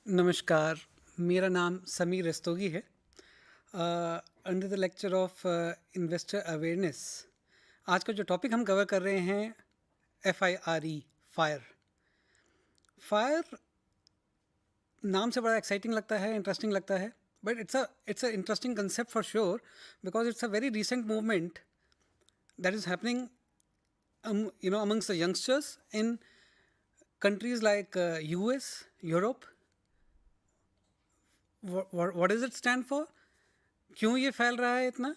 नमस्कार, मेरा नाम समीर रस्तोगी है। Under the lecture of investor awareness, आज का जो टॉपिक हम कवर कर रहे हैं, FIRE, फायर। फायर नाम से बड़ा एक्साइटिंग लगता है, इंटरेस्टिंग लगता है, but it's a interesting concept for sure, because it's a very recent movement that is happening amongst the youngsters in countries like US, Europe. What does it stand for? क्यों ये फैल रहा है इतना?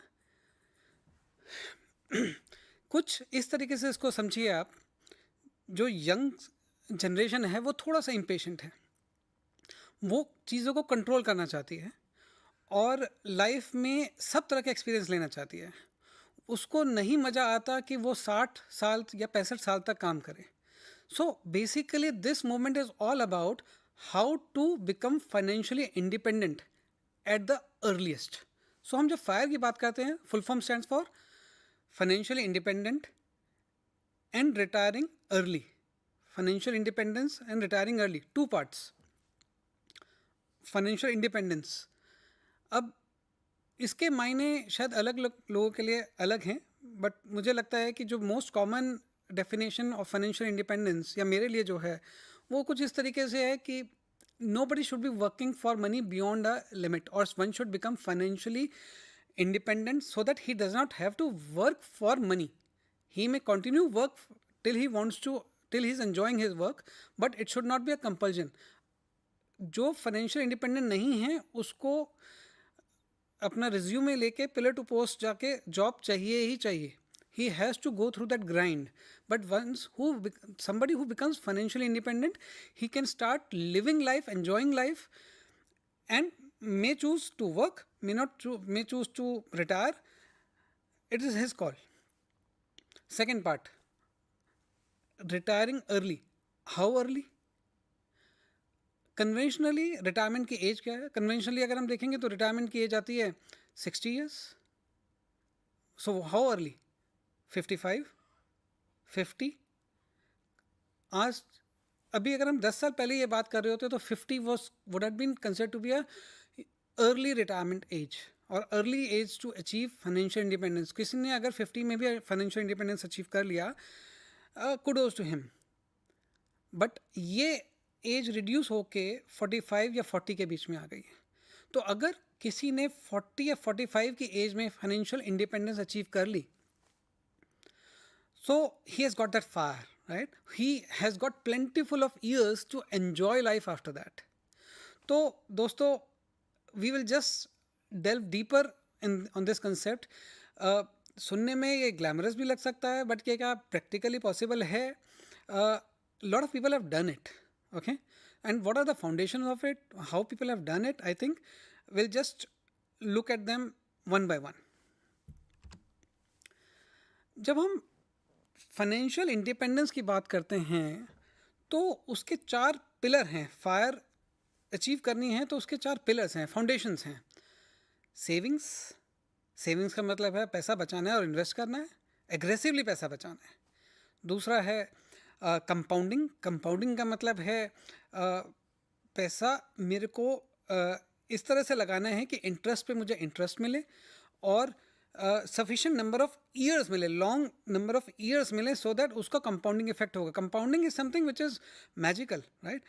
कुछ इस तरीके से इसको समझिए आप। जो यंग जनरेशन है वो थोड़ा सा इम्पेशेंट है, वो चीज़ों को कंट्रोल करना चाहती है और लाइफ में सब तरह के एक्सपीरियंस लेना चाहती है। उसको नहीं मज़ा आता कि वो 60 साल या 65 साल तक काम करे। So basically this movement is all about how to become financially independent at the earliest. So हम जब फायर की बात करते हैं, full form stands for financially independent and retiring early. Financial independence and retiring early, two parts. Financial independence, अब इसके मायने शायद अलग लोगों के लिए अलग हैं, बट मुझे लगता है कि जो most common definition of financial independence या मेरे लिए जो है वो कुछ इस तरीके से है कि nobody should be working for money beyond a limit, or one should become financially independent so that he does not have to work for money. He may continue work till he wants to, till he's enjoying his work, but it should not be a compulsion. जो financial independent नहीं है उसको अपना resume लेके pillar to post जाके job चाहिए ही चाहिए. He has to go through that grind. But once somebody who becomes financially independent, he can start living life, enjoying life, and may choose to work, may choose to retire. It is his call. Second part, retiring early. How early? Conventionally retirement की as क्या है? Conventionally अगर हम देखेंगे तो retirement की as आती है 60 ईयर्स. So how early? 55, 50. आज अभी अगर हम 10 साल पहले ये बात कर रहे होते तो 50 would have been considered to be a early retirement age और early age to achieve financial independence. किसी ने अगर 50 में भी फाइनेंशियल इंडिपेंडेंस अचीव कर लिया, कुडोज टू हिम. बट ये एज रिड्यूस होके 45 या 40 के बीच में आ गई है. तो अगर किसी ने 40 या 45 की एज में फाइनेंशियल इंडिपेंडेंस अचीव कर ली, so he has got that fire, right? He has got plentiful of years to enjoy life after that. तो दोस्तों, we will just delve deeper on this concept. सुनने में ये ग्लैमरस भी लग सकता है, बट क्या प्रैक्टिकली पॉसिबल है? Lot of people have done it, okay? And what are the foundations of it? How people have done it? I think we'll just look at them one by one. जब हम financial independence की बात करते हैं तो उसके 4 pillar हैं. Fire achieve करनी है तो उसके 4 पिलर्स हैं, फाउंडेशंस हैं. सेविंग्स. सेविंग्स का मतलब है पैसा बचाना है और इन्वेस्ट करना है, एग्रेसिवली पैसा बचाना है. दूसरा है कंपाउंडिंग. कंपाउंडिंग का मतलब है पैसा मेरे को इस तरह से लगाना है कि इंटरेस्ट पे मुझे इंटरेस्ट मिले और सफिशिएंट नंबर ऑफ ईयर्स मिले, लॉन्ग नंबर ऑफ ईयर्स मिले, सो दैट उसका कंपाउंडिंग इफेक्ट होगा. Compounding is something which is magical, right?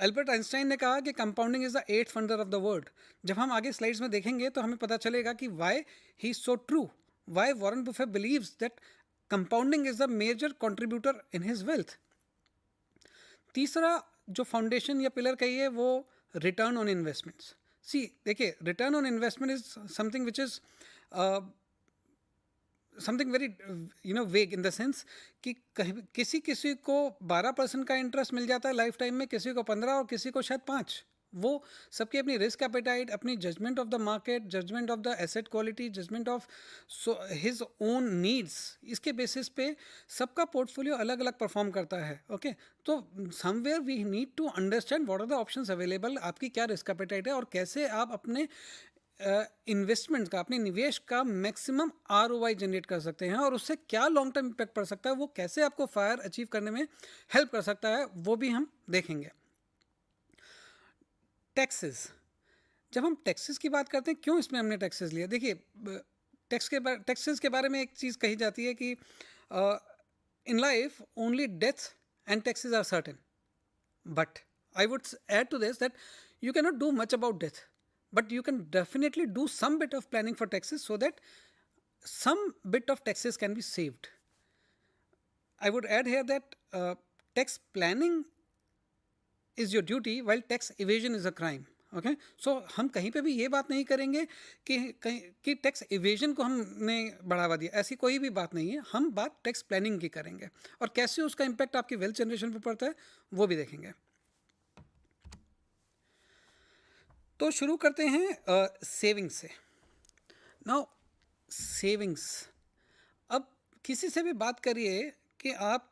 Albert Einstein ने कहा कि compounding is the 8th wonder of the world. जब हम आगे स्लाइड्स में देखेंगे तो हमें पता चलेगा कि why he is so true, why Warren Buffett believes that compounding is the major contributor in his wealth. तीसरा जो फाउंडेशन या पिलर कहिए वो रिटर्न ऑन इन्वेस्टमेंट्स. सी देखिए, return on investment is something which is something very vague in the sense कि किसी किसी को 12% का इंटरेस्ट मिल जाता है लाइफ टाइम में, किसी को 15 और किसी को शायद 5. वो सबकी अपनी रिस्क एपेटाइट, अपनी judgement of the market, judgement of the asset quality, judgement of his own needs, इसके बेसिस पे सबका पोर्टफोलियो अलग अलग परफॉर्म करता है. ओके, तो somewhere we need to understand what are the options available. आपकी क्या रिस्क एपेटाइट है और कैसे आप अपने इन्वेस्टमेंट का, अपने निवेश का मैक्सिमम ROI जनरेट कर सकते हैं और उससे क्या लॉन्ग टर्म इम्पैक्ट पड़ सकता है, वो कैसे आपको फायर अचीव करने में हेल्प कर सकता है, वो भी हम देखेंगे. टैक्सेस, जब हम टैक्सेस की बात करते हैं, क्यों इसमें हमने टैक्सेस लिया? देखिए, टैक्सेस के बारे में एक चीज़ कही जाती है कि in life only death and taxes are certain, but I would add to this that you cannot do much about death, but you can definitely do some bit of planning for taxes so that some bit of taxes can be saved. I would add here that tax planning is your duty while tax evasion is a crime. Okay, so हम कहीं पे भी ये बात नहीं करेंगे कि tax evasion को हमने बढ़ावा दिया, ऐसी कोई भी बात नहीं है. हम बात टैक्स प्लानिंग की करेंगे और कैसे उसका इम्पैक्ट आपकी वेल्थ जनरेशन पे पड़ता है वो भी देखेंगे. तो शुरू करते हैं सेविंग्स से. नाउ सेविंग्स, अब किसी से भी बात करिए कि आप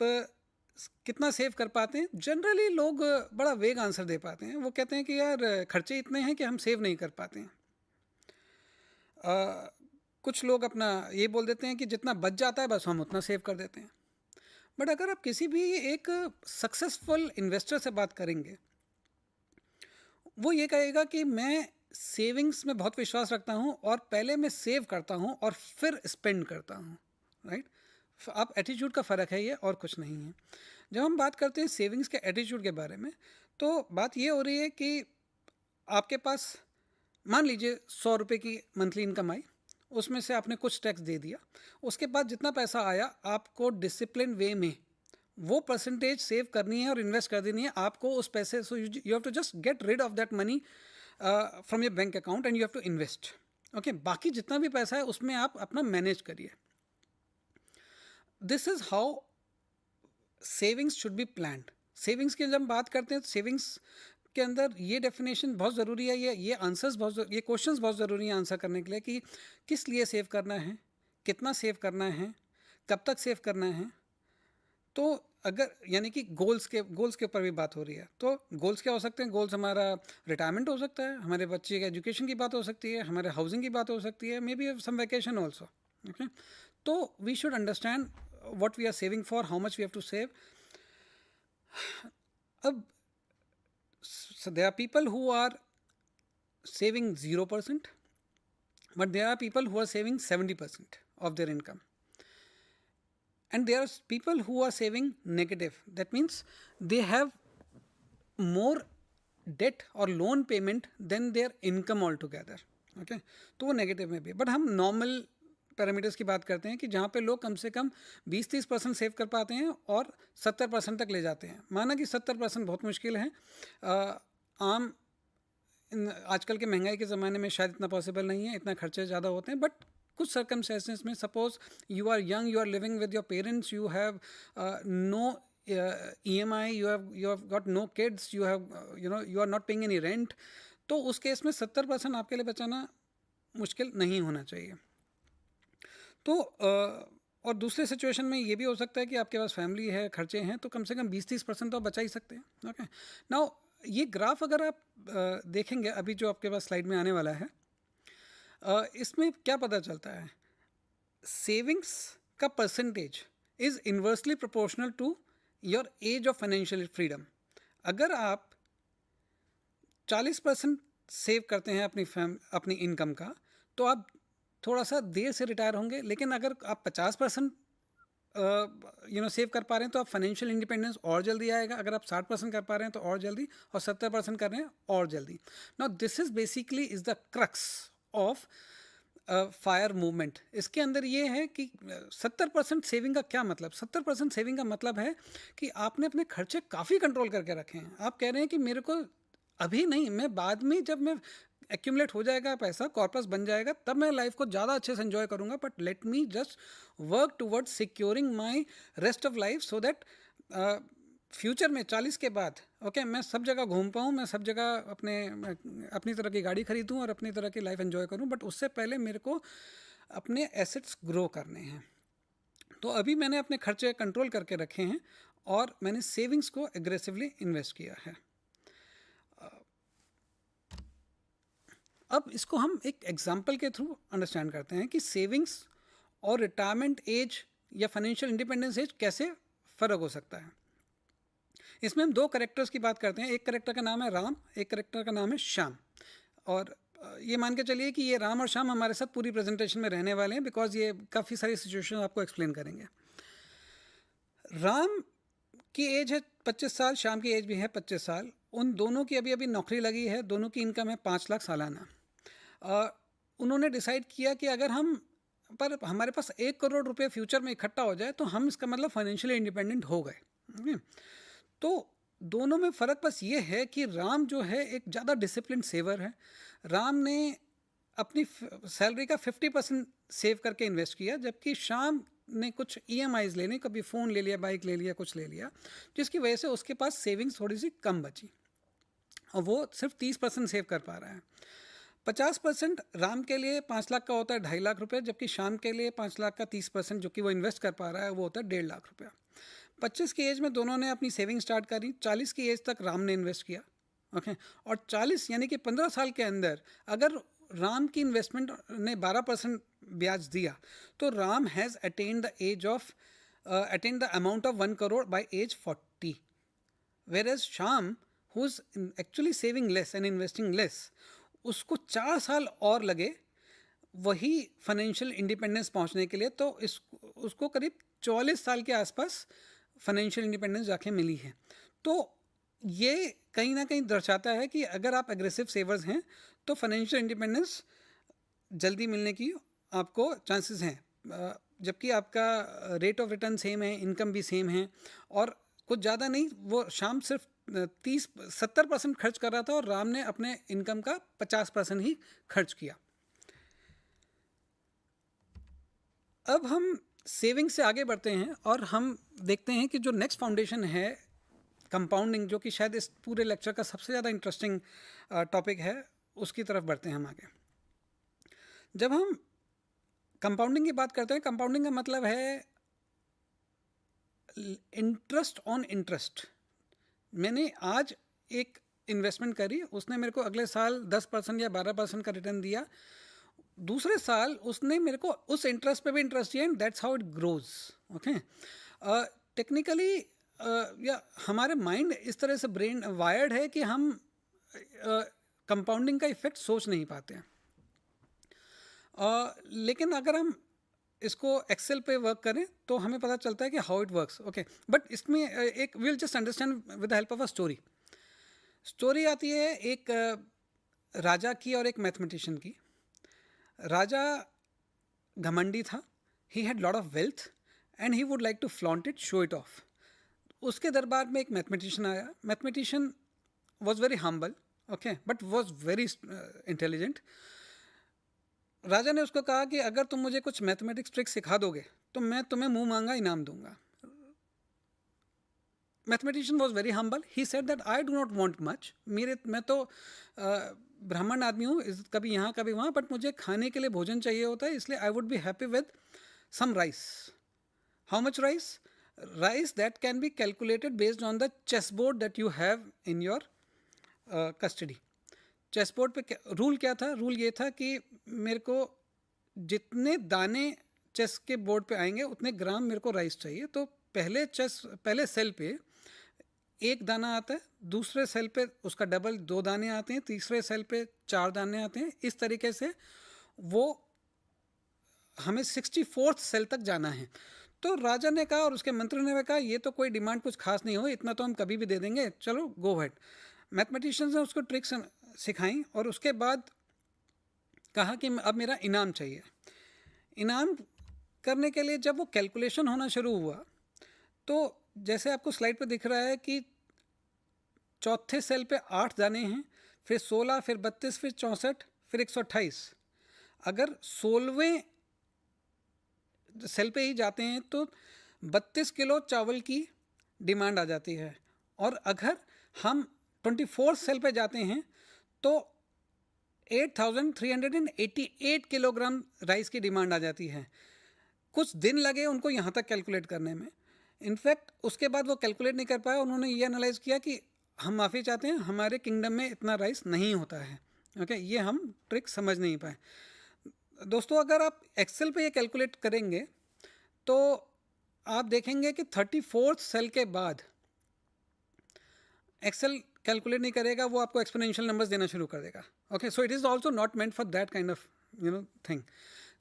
कितना सेव कर पाते हैं, जनरली लोग बड़ा वेग आंसर दे पाते हैं. वो कहते हैं कि यार खर्चे इतने हैं कि हम सेव नहीं कर पाते हैं. कुछ लोग अपना ये बोल देते हैं कि जितना बच जाता है बस हम उतना सेव कर देते हैं. बट अगर आप किसी भी एक सक्सेसफुल इन्वेस्टर से बात करेंगे, वो ये कहेगा कि मैं सेविंग्स में बहुत विश्वास रखता हूँ और पहले मैं सेव करता हूँ और फिर स्पेंड करता हूँ. राइट, आप एटीट्यूड का फ़र्क है ये, और कुछ नहीं है. जब हम बात करते हैं सेविंग्स के एटीट्यूड के बारे में, तो बात ये हो रही है कि आपके पास मान लीजिए 100 रुपये की मंथली इनकम आई, उसमें से आपने कुछ टैक्स दे दिया, उसके बाद जितना पैसा आया आपको डिसिप्लिन वे में वो परसेंटेज सेव करनी है और इन्वेस्ट कर देनी है आपको उस पैसे. So you have to just get rid of that money from your bank account and you have to invest. Okay, बाकी जितना भी पैसा है उसमें आप अपना मैनेज करिए. This is how savings should be planned. Savings की जब हम बात करते हैं तो सेविंग्स के अंदर ये डेफिनेशन बहुत ज़रूरी है, ये आंसर्स ये क्वेश्चंस बहुत ज़रूरी हैं आंसर करने के लिए कि किस लिए सेव करना है, कितना सेव करना है, कब तक सेव करना है. तो अगर यानी कि गोल्स के ऊपर भी बात हो रही है, तो गोल्स क्या हो सकते हैं? गोल्स हमारा रिटायरमेंट हो सकता है, हमारे बच्चे के एजुकेशन की बात हो सकती है, हमारे हाउसिंग की बात हो सकती है, maybe some vacation also. Okay, तो we should understand what we are saving for, how much we have to save. So there are people who are saving 0%, but there are people who are saving 70% of their income, and there are people who are saving negative. That means they have more debt or loan payment than their income altogether. Okay, तो वो negative में भी है. But हम normal parameters की बात करते हैं कि जहाँ पे लोग कम से कम 20-30% सेव कर पाते हैं और 70% तक ले जाते हैं. माना कि 70% बहुत मुश्किल है, आम आजकल के महंगाई के ज़माने में शायद इतना पॉसिबल नहीं है, इतना खर्चे ज़्यादा होते हैं. बट कुछ सर्कमस्टेंसेस में, suppose you are young, you are living with your parents, you have no EMI, you have got no kids, you are not paying any rent, तो उस केस में 70% आपके लिए बचाना मुश्किल नहीं होना चाहिए. तो और दूसरे सिचुएशन में ये भी हो सकता है कि आपके पास फैमिली है, खर्चे हैं, तो कम से कम 20-30% तो आप बचा ही सकते हैं. ओके, नाउ ये ग्राफ अगर आप देखेंगे अभी जो आपके पास स्लाइड में आने वाला है, इसमें क्या पता चलता है? सेविंग्स का percentage is inversely proportional to your age of financial freedom. अगर आप 40% सेव करते हैं अपनी इनकम का, तो आप थोड़ा सा देर से रिटायर होंगे. लेकिन अगर आप 50% सेव कर पा रहे हैं तो आप फाइनेंशियल इंडिपेंडेंस और जल्दी आएगा. अगर आप 60% कर पा रहे हैं तो और जल्दी, और 70% कर रहे हैं और जल्दी. Now this is basically is the crux of fire movement. इसके अंदर ये है कि 70% सेविंग का क्या मतलब? 70% सेविंग का मतलब है कि आपने अपने खर्चे काफ़ी कंट्रोल करके रखे हैं. आप कह रहे हैं कि मेरे को अभी नहीं, मैं बाद में जब मैं एक्यूमुलेट हो जाएगा पैसा, कॉर्पस बन जाएगा, तब मैं लाइफ को ज़्यादा अच्छे से एंजॉय करूँगा. But let me just work towards securing my rest of life so that future में 40 के बाद मैं सब जगह घूम पाऊँ, मैं सब जगह अपनी तरह की गाड़ी खरीदूँ और अपनी तरह की लाइफ एंजॉय करूँ. बट उससे पहले मेरे को अपने एसेट्स ग्रो करने हैं. तो अभी मैंने अपने खर्चे कंट्रोल करके रखे हैं और मैंने सेविंग्स को एग्रेसिवली इन्वेस्ट किया है. अब इसको हम एक एग्जाम्पल के थ्रू अंडरस्टैंड करते हैं कि सेविंग्स और रिटायरमेंट एज या फाइनेंशियल इंडिपेंडेंस एज कैसे फ़र्क हो सकता है. इसमें हम दो करेक्टर्स की बात करते हैं, एक करेक्टर का नाम है राम, एक करेक्टर का नाम है श्याम। और ये मान के चलिए कि ये राम और श्याम हमारे साथ पूरी प्रेजेंटेशन में रहने वाले हैं, बिकॉज ये काफ़ी सारी सिचुएशन आपको एक्सप्लेन करेंगे। राम की एज है 25 साल, श्याम की एज भी है 25 साल। उन दोनों की अभी अभी नौकरी लगी है, दोनों की इनकम है 5 लाख सालाना। उन्होंने डिसाइड किया कि अगर हमारे पास 1 करोड़ रुपए फ्यूचर में इकट्ठा हो जाए तो हम इसका मतलब फाइनेंशियली इंडिपेंडेंट हो गए। तो दोनों में फ़र्क बस ये है कि राम जो है एक ज़्यादा डिसिप्लिन सेवर है। राम ने अपनी सैलरी का 50% सेव करके इन्वेस्ट किया, जबकि श्याम ने कुछ EMIs ले ली, कभी फ़ोन ले लिया, बाइक ले लिया, कुछ ले लिया, जिसकी वजह से उसके पास सेविंग्स थोड़ी सी कम बची और वो सिर्फ 30% सेव कर पा रहा है। 50% राम के लिए 5 लाख का होता है 2.5 लाख रुपए, जबकि श्याम के लिए 5 लाख का 30% जो कि वो इन्वेस्ट कर पा रहा है वो होता है 1.5 लाख रुपया। 25 की एज में दोनों ने अपनी सेविंग स्टार्ट करी, 40 की एज तक राम ने इन्वेस्ट किया। ओके, और 40 यानी कि 15 साल के अंदर अगर राम की इन्वेस्टमेंट ने 12% ब्याज दिया तो Ram has attained the amount of 1 crore by age 40, whereas Shyam who is actually saving less and investing less, उसको 4 साल और लगे वही फाइनेंशियल इंडिपेंडेंस पहुंचने के लिए। तो उसको करीब 44 साल के आसपास फाइनेंशियल इंडिपेंडेंस जाके मिली है। तो ये कहीं ना कहीं दर्शाता है कि अगर आप एग्रेसिव सेवर्स हैं तो फाइनेंशियल इंडिपेंडेंस जल्दी मिलने की आपको चांसेस हैं, जबकि आपका रेट ऑफ रिटर्न सेम है, इनकम भी सेम है, और कुछ ज़्यादा नहीं, वो शाम सिर्फ 70% खर्च कर रहा था और राम ने अपने इनकम का 50% ही खर्च किया। अब हम सेविंग से आगे बढ़ते हैं और हम देखते हैं कि जो नेक्स्ट फाउंडेशन है कंपाउंडिंग, जो कि शायद इस पूरे लेक्चर का सबसे ज़्यादा इंटरेस्टिंग टॉपिक है, उसकी तरफ बढ़ते हैं हम आगे। जब हम कंपाउंडिंग की बात करते हैं, कंपाउंडिंग का मतलब है इंटरेस्ट ऑन इंटरेस्ट। मैंने आज एक इन्वेस्टमेंट करी, उसने मेरे को अगले साल 10% या 12% का रिटर्न दिया, दूसरे साल उसने मेरे को उस इंटरेस्ट पे भी इंटरेस्ट दिया, and that's how it grows. Okay, technically या हमारे माइंड इस तरह से ब्रेन वायर्ड है कि हम कंपाउंडिंग का इफेक्ट सोच नहीं पाते हैं। लेकिन अगर हम इसको एक्सेल पे वर्क करें तो हमें पता चलता है कि how it works. Okay, but इसमें एक will just understand with the help of a story आती है एक राजा की और एक मैथमेटिशियन की। राजा घमंडी था, he had lot of wealth and he would like to flaunt it, show it off. उसके दरबार में एक मैथमेटिशियन आया। Mathematician was very humble, okay, but was very intelligent. राजा ने उसको कहा कि अगर तुम मुझे कुछ मैथमेटिक्स ट्रिक्स सिखा दोगे तो मैं तुम्हें मुंह मांगा इनाम दूंगा। Mathematician was very humble, he said that I do not want much, मैं तो ब्राह्मण आदमी हूँ, कभी यहाँ कभी वहाँ, बट मुझे खाने के लिए भोजन चाहिए होता है, इसलिए I would be happy with some rice. How much rice? Rice that can be calculated based on the chess board that you have in your custody. Chess board पे रूल क्या था? रूल ये था कि मेरे को जितने दाने चेस के बोर्ड पे आएंगे उतने ग्राम मेरे को राइस चाहिए। तो पहले सेल पे एक दाना आता है, दूसरे सेल पे उसका डबल 2 दाने आते हैं, तीसरे सेल पे 4 दाने आते हैं। इस तरीके से वो हमें 64th सेल तक जाना है। तो राजा ने कहा और उसके मंत्री ने कहा ये तो कोई डिमांड कुछ खास नहीं हो, इतना तो हम कभी भी दे देंगे, चलो गो हेड। मैथमेटिशियंस ने उसको ट्रिक्स सिखाई और उसके बाद कहा कि अब मेरा इनाम चाहिए। इनाम करने के लिए जब वो कैलकुलेशन होना शुरू हुआ तो जैसे आपको स्लाइड पे दिख रहा है कि चौथे सेल पे 8 दाने हैं, फिर 16, फिर 32, फिर 64, फिर 128। अगर 16वें सेल पे ही जाते हैं तो 32 किलो चावल की डिमांड आ जाती है, और अगर हम 24 सेल पे जाते हैं तो 8388 किलोग्राम राइस की डिमांड आ जाती है। कुछ दिन लगे उनको यहाँ तक कैलकुलेट करने में। इनफैक्ट उसके बाद वो कैलकुलेट नहीं कर पाया, उन्होंने ये एनालाइज किया कि हम माफ़ी चाहते हैं, हमारे किंगडम में इतना राइस नहीं होता है। ओके, ये हम ट्रिक समझ नहीं पाए। दोस्तों, अगर आप एक्सेल पे ये कैलकुलेट करेंगे तो आप देखेंगे कि 34th सेल के बाद एक्सेल कैलकुलेट नहीं करेगा, वो आपको एक्सपोनेंशियल नंबर्स देना शुरू कर देगा. Okay, so it is also not meant for that kind of thing.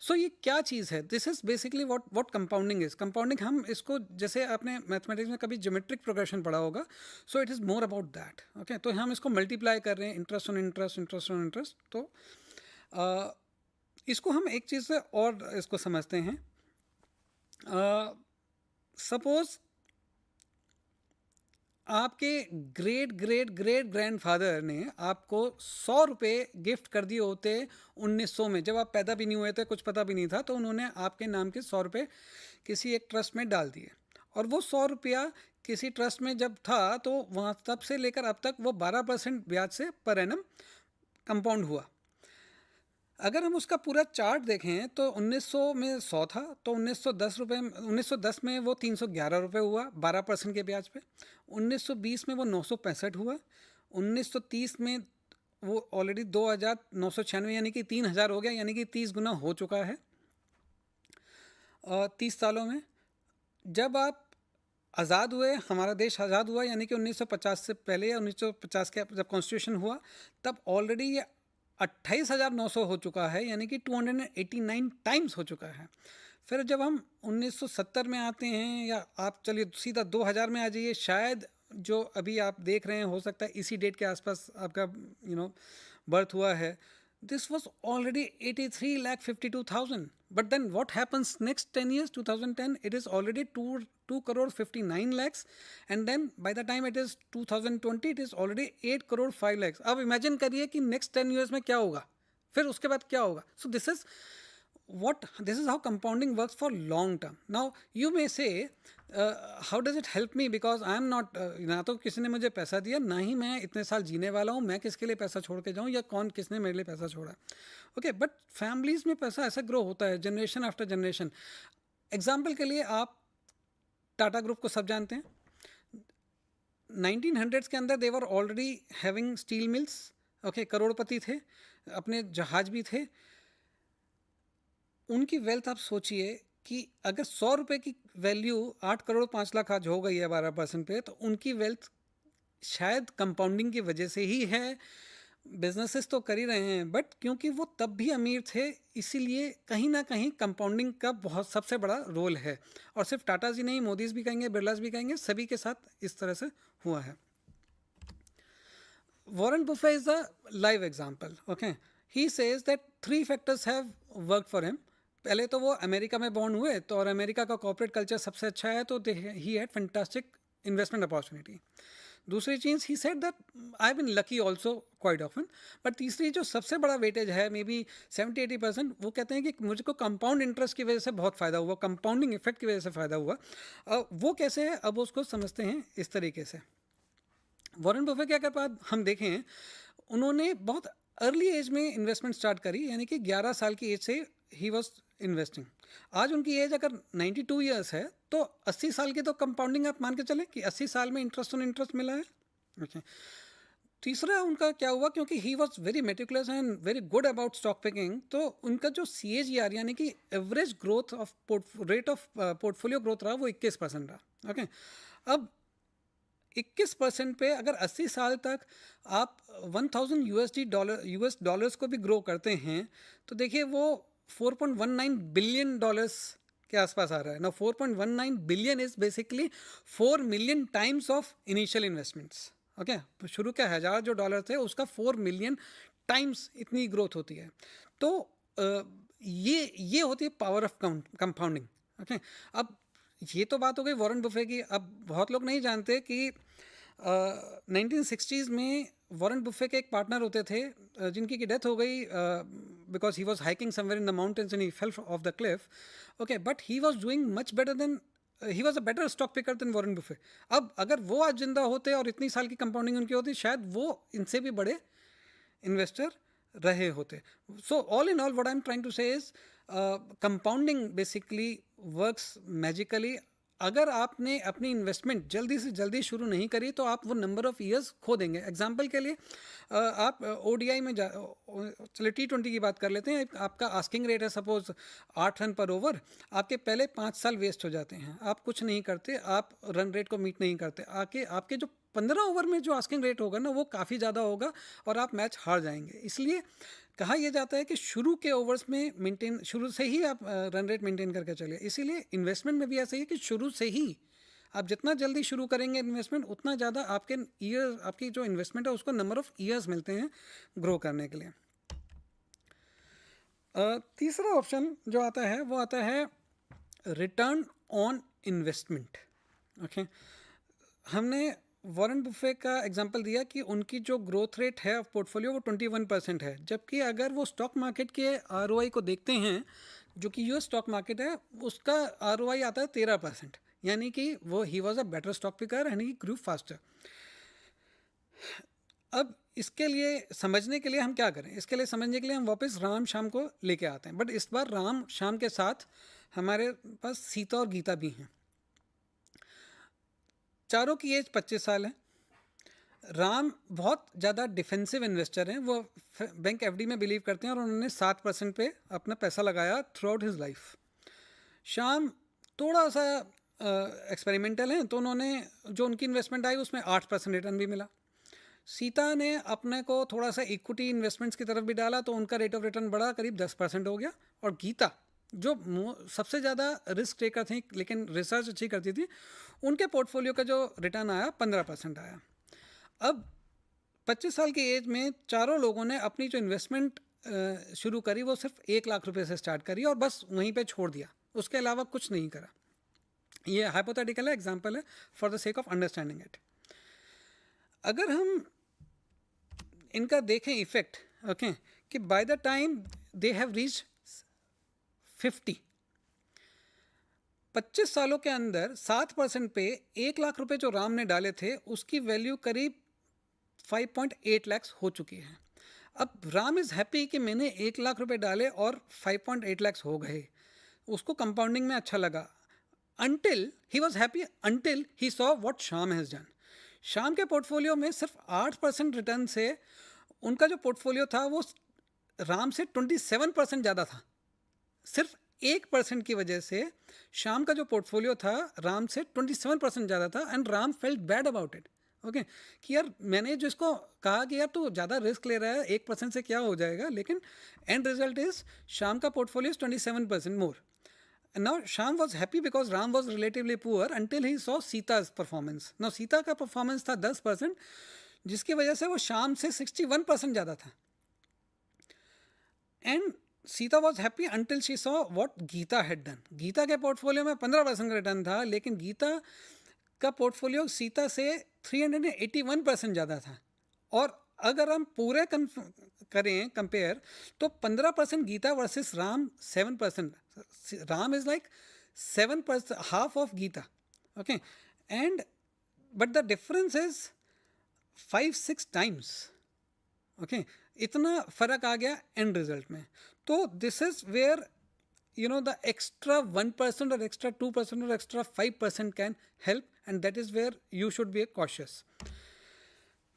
So ये क्या चीज़ है? This is basically what compounding is. Compounding, हम इसको, जैसे आपने मैथमेटिक्स में कभी ज्योमेट्रिक प्रोग्रेशन पढ़ा होगा, सो it is more about that. Okay, तो हम इसको मल्टीप्लाई कर रहे हैं, interest on interest, interest on interest. तो इसको हम एक चीज़ से और इसको समझते हैं. सपोज आपके ग्रेट ग्रेट ग्रेट ग्रैंडफादर ने आपको 100 रुपये गिफ्ट कर दिए होते 1900 में, जब आप पैदा भी नहीं हुए थे, कुछ पता भी नहीं था, तो उन्होंने आपके नाम के 100 रुपये किसी एक ट्रस्ट में डाल दिए. और वो 100 रुपया किसी ट्रस्ट में जब था, तो वहाँ तब से लेकर अब तक वो 12% ब्याज से पर एनम कंपाउंड हुआ. अगर हम उसका पूरा चार्ट देखें तो 1900 में 100 था, तो 1910 में वो 311 रुपये हुआ 12% के ब्याज पे. 1920 में वो 965 हुआ. 1930 में वो ऑलरेडी 2996 यानी कि 3000 हो गया, यानी कि 30 गुना हो चुका है 30 सालों में. जब आप आज़ाद हुए, हमारा देश आज़ाद हुआ, यानी कि 1950 से पहले या 1950 के जब कॉन्स्टिट्यूशन हुआ, तब ऑलरेडी ये 28,900 हो चुका है, यानी कि 289 टाइम्स हो चुका है. फिर जब हम 1970 में आते हैं, या आप चलिए सीधा 2000 में आ जाइए, शायद जो अभी आप देख रहे हैं, हो सकता है इसी डेट के आसपास आपका बर्थ हुआ है. This was already 83,52,000. But then what happens next 10 years, 2010, it is already 2 crore 59 lakhs. And then by the time it is 2020, it is already 8 crore 5 lakhs. अब imagine करिए कि next 10 years में क्या होगा, फिर उसके बाद क्या होगा. So this is how compounding works for long term. Now you may say, how does it help me, because I am not, ना तो किसी ने मुझे पैसा दिया, ना ही मैं इतने साल जीने वाला हूँ, मैं किसके लिए पैसा छोड़ के जाऊँ, या कौन किसने मेरे लिए पैसा छोड़ा. ओके, बट फैमिलीज़ में पैसा ऐसा ग्रो होता है जनरेशन आफ्टर जनरेशन. एग्जाम्पल के लिए आप टाटा ग्रुप को सब जानते हैं. 1900s के अंदर they were already having steel mills. Okay, करोड़पति थे, अपने जहाज भी थे. उनकी वेल्थ आप सोचिए कि अगर 100 रुपये की वैल्यू 8 करोड़ 5 लाख आज हो गई है 12% पे, तो उनकी वेल्थ शायद कंपाउंडिंग की वजह से ही है. बिजनेसेस तो कर ही रहे हैं, बट क्योंकि वो तब भी अमीर थे, इसीलिए कहीं ना कहीं कंपाउंडिंग का बहुत सबसे बड़ा रोल है. और सिर्फ टाटा जी नहीं, मोदीज भी कहेंगे, बिरलास भी कहेंगे, सभी के साथ इस तरह से हुआ है. Warren Buffett is a live example. Okay, he says that 3 factors have work for him. पहले तो वो अमेरिका में बॉर्न हुए, तो और अमेरिका का कॉर्पोरेट कल्चर सबसे अच्छा है, तो he had fantastic investment opportunity. दूसरी चीज़, he said that I have been lucky also quite often. But तीसरी जो सबसे बड़ा वेटेज है, मे बी 70-80%, वो कहते हैं कि मुझको कंपाउंड इंटरेस्ट की वजह से बहुत फ़ायदा हुआ, कंपाउंडिंग इफेक्ट की वजह से फ़ायदा हुआ. वो कैसे है, अब उसको समझते हैं इस तरीके से. वॉरेन बफे के अगर बात हम देखें, उन्होंने बहुत अर्ली एज में इन्वेस्टमेंट स्टार्ट करी, यानी कि 11 साल की एज से ही वॉज इन्वेस्टिंग. आज उनकी एज अगर 92 ईयर्स है, तो 80 साल की तो कंपाउंडिंग आप मान के चलें कि 80 साल में इंटरेस्ट ऑन इंटरेस्ट मिला है. ओके, तीसरा उनका क्या हुआ, क्योंकि he was very meticulous and very good about stock picking, तो उनका जो CAGR यानी कि average growth of rate of portfolio growth रहा, वो 21% रहा. ओके, अब 21% पे अगर 80 साल तक आप 1000 US डॉलर्स को भी ग्रो करते हैं, तो देखिए वो 4.19 बिलियन डॉलर्स के आसपास आ रहा है ना. 4.19 billion is basically 4 million times of initial investments. Okay, शुरू के 1000 जो डॉलर थे, उसका 4 मिलियन टाइम्स इतनी ग्रोथ होती है. तो ये होती है पावर ऑफ कंपाउंडिंग. ओके, अब ये तो बात हो गई वॉरेन बफे की. अब बहुत लोग नहीं जानते कि 1960s में वॉरेन बफे के एक पार्टनर होते थे, जिनकी की डेथ हो गई because he was hiking somewhere in the mountains and he fell off the cliff. Okay, but he was doing much better then, he was a better stock picker than Warren Buffett. अब अगर वो आज जिंदा होते और इतनी साल की कंपाउंडिंग उनकी होती, शायद वो इनसे भी बड़े इन्वेस्टर रहे होते. So all in all what I am trying to say is compounding basically works magically. अगर आपने अपनी इन्वेस्टमेंट जल्दी से जल्दी शुरू नहीं करी, तो आप वो नंबर ऑफ़ ईयर्स खो देंगे. एग्जांपल के लिए आप ODI में चलिए T20 की बात कर लेते हैं. आपका आस्किंग रेट है सपोज 8 रन पर ओवर, आपके पहले 5 साल वेस्ट हो जाते हैं, आप कुछ नहीं करते, आप रन रेट को मीट नहीं करते, आपके जो 15 ओवर में जो आस्किंग रेट होगा ना वो काफ़ी ज़्यादा होगा और आप मैच हार जाएंगे। इसलिए कहा यह जाता है कि शुरू के ओवर्स में मेंटेन, शुरू से ही आप रन रेट मेंटेन करके चलिए। इसीलिए इन्वेस्टमेंट में भी ऐसा ही है कि शुरू से ही आप जितना जल्दी शुरू करेंगे इन्वेस्टमेंट, उतना ज़्यादा आपके ईयर, आपकी जो इन्वेस्टमेंट है उसको नंबर ऑफ ईयर्स मिलते हैं ग्रो करने के लिए। तीसरा ऑप्शन जो आता है वो आता है रिटर्न ऑन इन्वेस्टमेंट। ओके, हमने वॉरेन बुफे का एग्जांपल दिया कि उनकी जो ग्रोथ रेट है पोर्टफोलियो वो 21% है, जबकि अगर वो स्टॉक मार्केट के आरओआई को देखते हैं, जो कि यूएस स्टॉक मार्केट है, उसका आरओआई आता है 13%, यानी कि वो he was a better stock picker and he grew faster. अब इसके लिए समझने के लिए हम क्या करें, इसके लिए समझने के लिए हम वापस राम श्याम को लेके आते हैं, बट इस बार राम श्याम के साथ हमारे पास सीता और गीता भी हैं। चारों की एज 25 साल है। राम बहुत ज़्यादा डिफेंसिव इन्वेस्टर हैं, वो बैंक एफडी में बिलीव करते हैं और उन्होंने 7% पे अपना पैसा लगाया through out his life. Shyam थोड़ा सा एक्सपेरिमेंटल हैं, तो उन्होंने जो उनकी इन्वेस्टमेंट आई उसमें 8% रिटर्न भी मिला। सीता ने अपने को थोड़ा सा इक्विटी इन्वेस्टमेंट्स की तरफ भी डाला, तो उनका रेट ऑफ रिटर्न बढ़ा, करीब 10% हो गया। और गीता जो सबसे ज़्यादा रिस्क टेकर थी लेकिन रिसर्च अच्छी करती थी, उनके पोर्टफोलियो का जो रिटर्न आया 15% आया। अब 25 साल की एज में चारों लोगों ने अपनी जो इन्वेस्टमेंट शुरू करी वो सिर्फ 1 लाख रुपए से स्टार्ट करी और बस वहीं पे छोड़ दिया, उसके अलावा कुछ नहीं करा। ये हाइपोथेटिकल है, एग्जांपल है for the sake of understanding it. अगर हम इनका देखें इफेक्ट, ओके, कि by the time they have reach 25 सालों के अंदर 7% पे 1 लाख रुपए जो राम ने डाले थे उसकी वैल्यू करीब 5.8 लाख हो चुकी है। अब राम इज़ हैप्पी कि मैंने 1 लाख रुपए डाले और 5.8 लाख हो गए, उसको कंपाउंडिंग में अच्छा लगा। Until he was happy until he saw what Shyam has done. Shyam के पोर्टफोलियो में सिर्फ 8% रिटर्न से उनका जो पोर्टफोलियो था वो राम से 27% ज़्यादा था। सिर्फ 1% की वजह से श्याम का जो पोर्टफोलियो था राम से 27% ज़्यादा था and Ram felt bad about it. Okay, कि यार मैंने जो इसको कहा कि यार तू ज़्यादा रिस्क ले रहा है, 1% से क्या हो जाएगा, लेकिन एंड रिजल्ट इज श्याम का portfolio is 27% more. Now Shyam was happy because Ram was relatively poor until he saw Sita's performance. Now Sita का performance था 10%, जिसकी वजह से वो श्याम से 61% ज़्यादा था। And Sita was happy until she saw what Geeta had done. Gita के पोर्टफोलियो में 15% का रिटर्न था, लेकिन गीता का पोर्टफोलियो सीता से 381% ज़्यादा था। और अगर हम पूरे करें कंपेयर तो 15% Geeta versus Ram 7%। Ram is like 7%, half of Geeta. Okay, and but the difference is 5-6 times. Okay, इतना फर्क आ गया एंड रिजल्ट में। तो this is where the extra 1% or extra 2% or extra 5% can help, and that is where you should be cautious.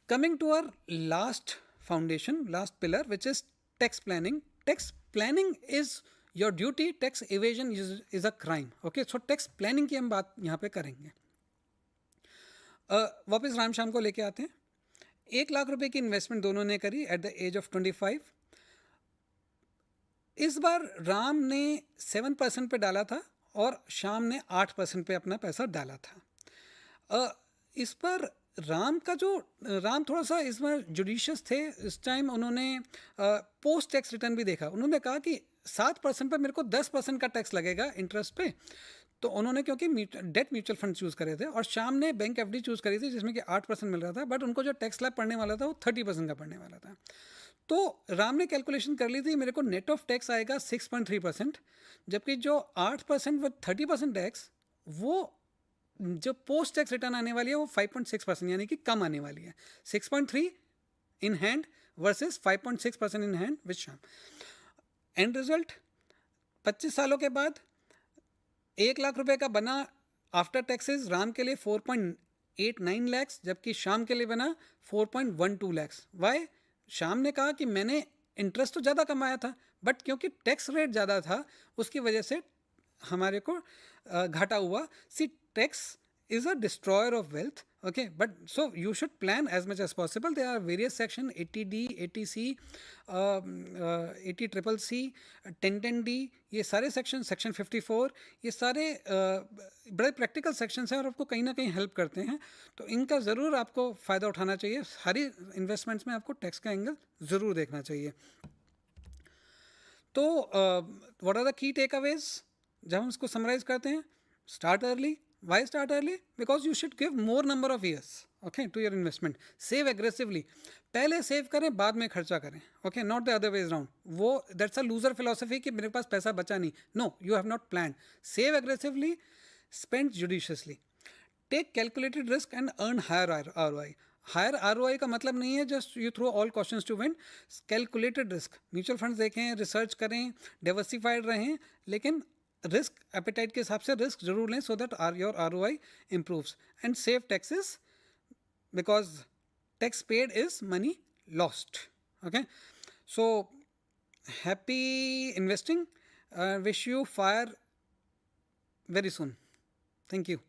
Coming to our last foundation, last pillar, which is tax planning. Tax planning is your duty, tax evasion is a crime. Okay, so tax planning की हम बात यहाँ पे करेंगे। वापस राम श्याम को लेके आते हैं। 1 लाख रुपए की इन्वेस्टमेंट दोनों ने करी एट द एज ऑफ 25। इस बार राम ने 7% पे डाला था और श्याम ने 8% पे अपना पैसा डाला था। इस पर राम थोड़ा सा इस बार जुडिशियस थे। इस टाइम उन्होंने पोस्ट टैक्स रिटर्न भी देखा। उन्होंने कहा कि 7% पे मेरे को 10% का टैक्स लगेगा इंटरेस्ट पे, तो उन्होंने क्योंकि डेट म्यूचुअल फंड चूज़ करे थे और श्याम ने बैंक एफडी चूज़ करी थी जिसमें कि 8% मिल रहा था, बट उनको जो टैक्स स्लैब पड़ने वाला था वो 30% का पड़ने वाला था। तो राम ने कैलकुलेशन कर ली थी, मेरे को नेट ऑफ टैक्स आएगा 6.3%, जबकि जो 8% विद 30% टैक्स, वो जो पोस्ट टैक्स रिटर्न आने वाली है वो 5.6%, यानी कि कम आने वाली है। 6.3 in hand versus 5.6% in hand with Shyam. And result 25 सालों के बाद 1 लाख रुपए का बना आफ्टर टैक्सेस राम के लिए 4.89 लैक्स, जबकि श्याम के लिए बना 4.12 लैक्स। वाई? श्याम ने कहा कि मैंने इंटरेस्ट तो ज़्यादा कमाया था, बट क्योंकि टैक्स रेट ज़्यादा था उसकी वजह से हमारे को घाटा हुआ। सी, tax is a destroyer of wealth. Okay, but so you should plan as much as possible. There are various section 80D, 80C, 80 triple C, 1010D, ये सारे सेक्शन 54, ये सारे बड़े प्रैक्टिकल सेक्शंस हैं और आपको कहीं ना कहीं हेल्प करते हैं, तो इनका ज़रूर आपको फ़ायदा उठाना चाहिए. सारी इन्वेस्टमेंट्स में आपको टैक्स का एंगल ज़रूर देखना चाहिए. तो what are the key takeaways जब हम इसको समराइज करते हैं? Start early. Why start early? Because you should give more number of years, okay, to your investment. Save aggressively. पहले सेव करें बाद में खर्चा करें. Okay, not the other way around. वो that's a loser philosophy कि मेरे पास पैसा बचा नहीं. No, you have not planned. Save aggressively, spend judiciously. Take calculated risk and earn higher ROI. Higher ROI का मतलब नहीं है just you throw all questions to win. Calculated risk, mutual funds देखें, रिसर्च करें, डाइवर्सिफाइड रहें, लेकिन risk appetite के हिसाब से रिस्क जरूर लें so that your ROI improves. And save taxes because tax paid is money lost. Okay, so happy investing. Wish you fire very soon. Thank you.